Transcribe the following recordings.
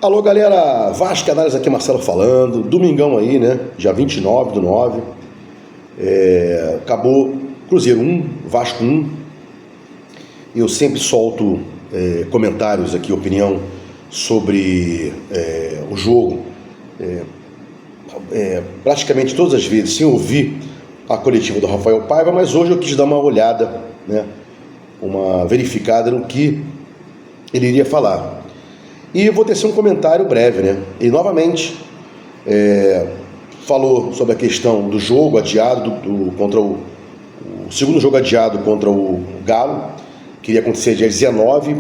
Alô, galera, Vasco Análise aqui, Marcelo falando. Domingão aí, né? Dia 29/9. Acabou Cruzeiro 1, Vasco 1. Eu sempre solto comentários aqui, opinião sobre o jogo. Praticamente todas as vezes, sem ouvir a coletiva do Rafael Paiva, mas hoje eu quis dar uma olhada, né? Uma verificada no que ele iria falar. E vou tecer um comentário breve, né? E novamente falou sobre a questão do jogo adiado contra o segundo jogo adiado contra o Galo, que ia acontecer dia 19,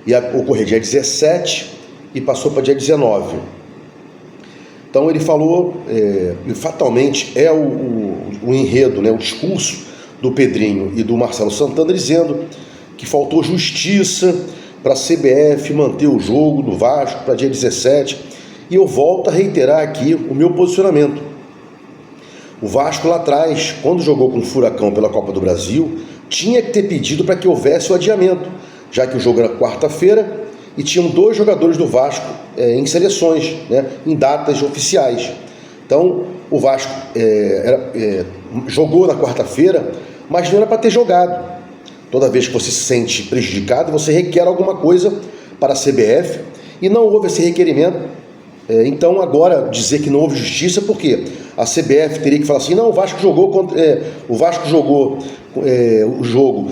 ia ocorrer dia 17 e passou para dia 19. Então ele falou, e fatalmente é o enredo, né, o discurso do Pedrinho e do Marcelo Santana, dizendo que faltou justiça para a CBF manter o jogo do Vasco para dia 17. E eu volto a reiterar aqui o meu posicionamento. O Vasco lá atrás, quando jogou com o Furacão pela Copa do Brasil, tinha que ter pedido para que houvesse o adiamento, já que o jogo era quarta-feira e tinham 2 jogadores do Vasco em seleções, né, em datas oficiais. Então o Vasco jogou na quarta-feira, mas não era para ter jogado. Toda vez que você se sente prejudicado, você requer alguma coisa para a CBF e não houve esse requerimento. Então agora dizer que não houve justiça, porque a CBF teria que falar assim, não, o Vasco jogou o jogo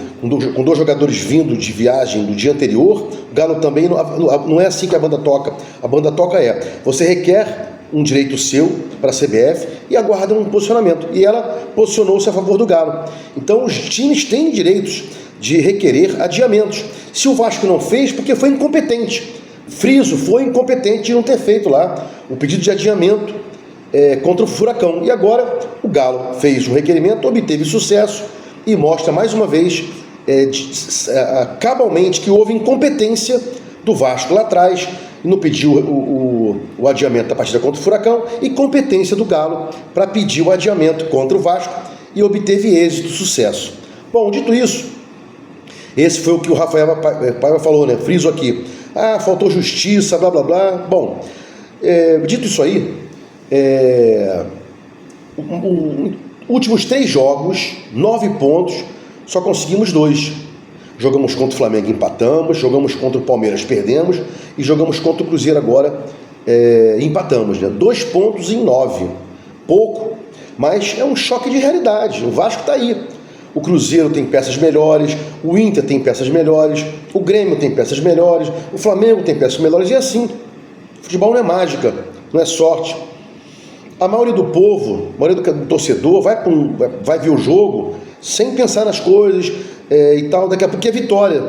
com 2 jogadores vindo de viagem do dia anterior. O Galo também, não é assim que a banda toca. A banda toca você requer um direito seu para a CBF e aguarda um posicionamento. E ela posicionou-se a favor do Galo. Então os times têm direitos de requerer adiamentos. Se o Vasco não fez, porque foi incompetente. Friso, foi incompetente de não ter feito lá o pedido de adiamento contra o Furacão. E agora o Galo fez um requerimento, obteve sucesso e mostra mais uma vez cabalmente que houve incompetência do Vasco lá atrás, não pediu o adiamento da partida contra o Furacão, e competência do Galo para pedir o adiamento contra o Vasco, e obteve êxito, sucesso. Bom, dito isso, esse foi o que o Rafael Paiva falou, né? Friso aqui. Faltou justiça, blá blá blá. Bom, dito isso aí, últimos 3 jogos, 9 pontos, só conseguimos 2. Jogamos contra o Flamengo, empatamos. Jogamos contra o Palmeiras, perdemos. E jogamos contra o Cruzeiro agora, empatamos, né? 2 pontos em 9. Pouco, mas é um choque de realidade. O Vasco está aí. O Cruzeiro tem peças melhores, o Inter tem peças melhores, o Grêmio tem peças melhores, o Flamengo tem peças melhores, e assim. Futebol não é mágica, não é sorte. A maioria do povo, a maioria do torcedor vai ver o jogo sem pensar nas coisas e tal. Daqui a pouco é vitória.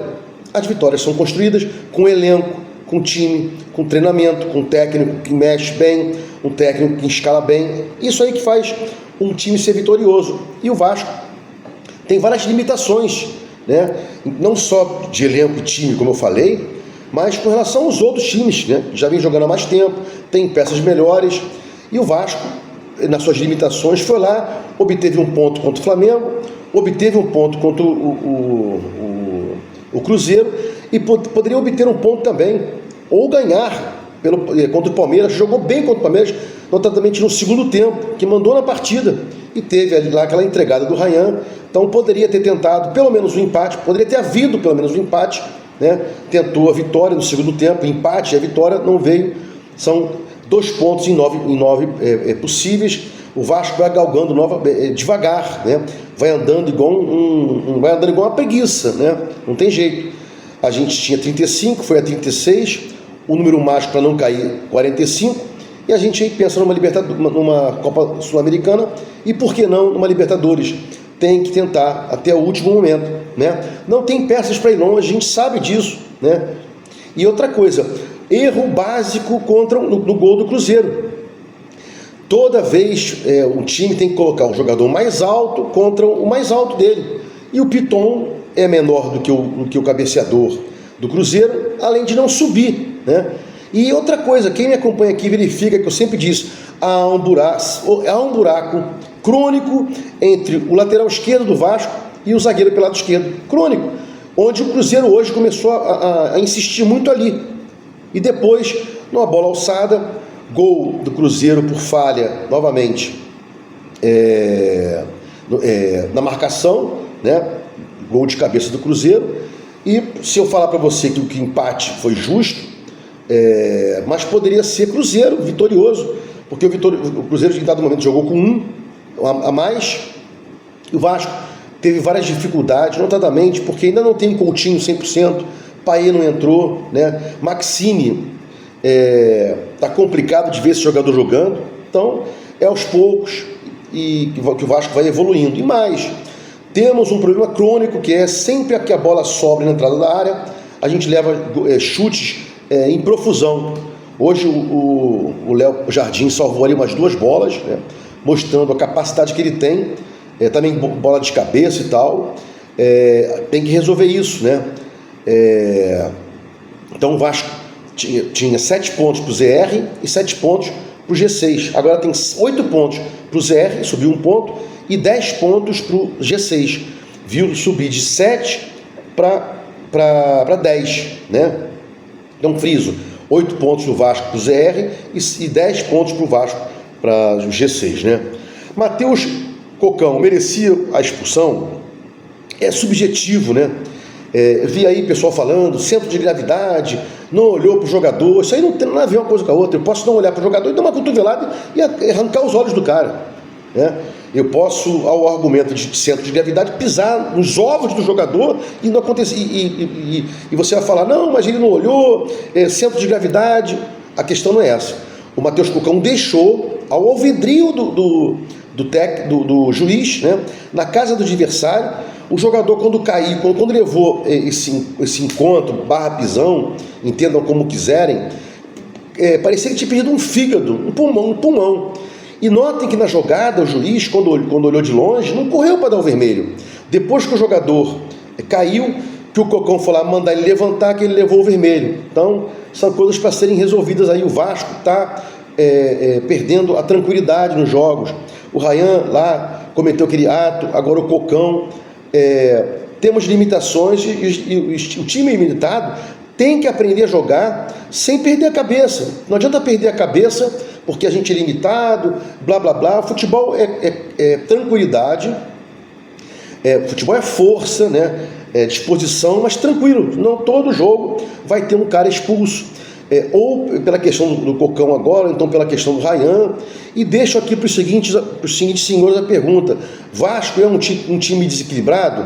As vitórias são construídas com elenco, com time, com treinamento, com técnico que mexe bem, um técnico que escala bem. Isso aí que faz um time ser vitorioso. E o Vasco tem várias limitações, né? Não só de elenco e time, como eu falei, mas com relação aos outros times, né? Já vem jogando há mais tempo, tem peças melhores. E o Vasco, nas suas limitações, foi lá, obteve um ponto contra o Flamengo, obteve um ponto contra o Cruzeiro, e poderia obter um ponto também, ou ganhar contra o Palmeiras. Jogou bem contra o Palmeiras, notadamente no segundo tempo, que mandou na partida, e teve ali lá aquela entregada do Ryan. Então poderia ter tentado pelo menos um empate, poderia ter havido pelo menos um empate, né? Tentou a vitória no segundo tempo, empate e a vitória não veio. São 2 pontos em 9 possíveis. O Vasco vai galgando devagar, né? Vai andando igual uma preguiça, né? Não tem jeito. A gente tinha 35, foi a 36, o número mágico para não cair 45, e a gente aí pensa numa Copa Sul-Americana, e por que não numa Libertadores? Tem que tentar até o último momento, né? Não tem peças para ir longe, a gente sabe disso, né? E outra coisa, erro básico no gol do Cruzeiro. Toda vez o time tem que colocar o jogador mais alto contra o mais alto dele. E o Piton é menor do que o cabeceador do Cruzeiro, além de não subir, né? E outra coisa, quem me acompanha aqui verifica que eu sempre disse, há um buraco crônico entre o lateral esquerdo do Vasco e o zagueiro pelo lado esquerdo. Crônico. Onde o Cruzeiro hoje começou a insistir muito ali. E depois, numa bola alçada, gol do Cruzeiro por falha, novamente, na marcação, né? Gol de cabeça do Cruzeiro. E se eu falar para você que o empate foi justo, mas poderia ser Cruzeiro vitorioso, porque o Cruzeiro em dado momento jogou com um a mais, e o Vasco teve várias dificuldades, notadamente porque ainda não tem Coutinho 100%, Paê não entrou, né? Maxime tá complicado de ver esse jogador jogando, então é aos poucos e que o Vasco vai evoluindo. E mais, temos um problema crônico, que é sempre que a bola sobe na entrada da área, a gente leva chutes em profusão. Hoje o Léo Jardim salvou ali umas 2 bolas, né, mostrando a capacidade que ele tem, também bola de cabeça e tal. Tem que resolver isso, né? Então o Vasco tinha 7 pontos para o ZR e 7 pontos para o G6. Agora tem 8 pontos para o ZR, subiu 1 ponto, e 10 pontos para o G6. Viu subir de 7 para 10, né? Então, friso, 8 pontos para o Vasco para o ZR e 10 pontos para o Vasco para o G6, né? Matheus Cocão merecia a expulsão? É subjetivo, né? Vi aí pessoal falando, centro de gravidade, não olhou para o jogador. Isso aí não tem nada a ver uma coisa com a outra. Eu posso não olhar para o jogador e dar uma cotovelada e arrancar os olhos do cara, né? Eu posso, ao argumento de centro de gravidade, pisar nos ovos do jogador e não acontecer. E você vai falar, não, mas ele não olhou, centro de gravidade. A questão não é essa. O Matheus Cocão deixou ao alvedrio do juiz, né, na casa do adversário. O jogador, quando caiu, quando levou esse encontro, pisão, entendam como quiserem, parecia que tinha perdido um fígado, um pulmão. E notem que na jogada, o juiz, quando olhou de longe, não correu para dar o vermelho. Depois que o jogador caiu, que o Cocão foi lá mandar ele levantar, que ele levou o vermelho. Então, são coisas para serem resolvidas aí. O Vasco está perdendo a tranquilidade nos jogos. O Ryan lá cometeu aquele ato, agora o Cocão. Temos limitações e o time limitado tem que aprender a jogar sem perder a cabeça. Não adianta perder a cabeça porque a gente é limitado, blá blá blá. O futebol é tranquilidade, futebol é força, né? Disposição, mas tranquilo. Não todo jogo vai ter um cara expulso, ou pela questão do Cocão agora, ou então pela questão do Ryan. E deixo aqui para os seguintes senhores a pergunta: Vasco é um time desequilibrado?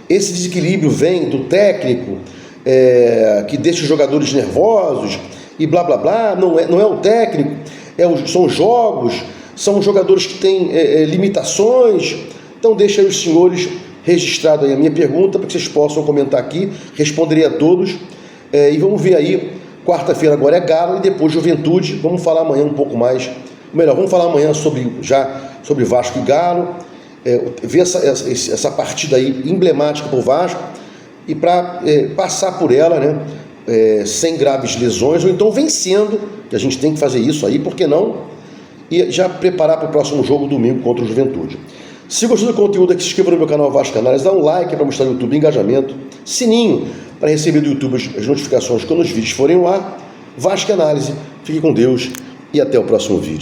Esse desequilíbrio vem do técnico, que deixa os jogadores nervosos e blá blá blá? Não é o técnico, são os jogos, são os jogadores que têm limitações. Então deixa aí os senhores registrado aí a minha pergunta para que vocês possam comentar aqui, responderei a todos. E vamos ver aí, quarta-feira agora é Galo e depois Juventude. Vamos falar amanhã um pouco mais, melhor, vamos falar amanhã sobre Vasco e Galo, ver essa partida aí emblemática para o Vasco e para passar por ela, né, sem graves lesões, ou então vencendo, que a gente tem que fazer isso aí, por que não? E já preparar para o próximo jogo domingo contra o Juventude. Se gostou do conteúdo aqui, se inscreva no meu canal Vasco Análise, dá um like para mostrar no YouTube engajamento, sininho para receber do YouTube as notificações quando os vídeos forem ao ar. Vasco Análise, fique com Deus e até o próximo vídeo.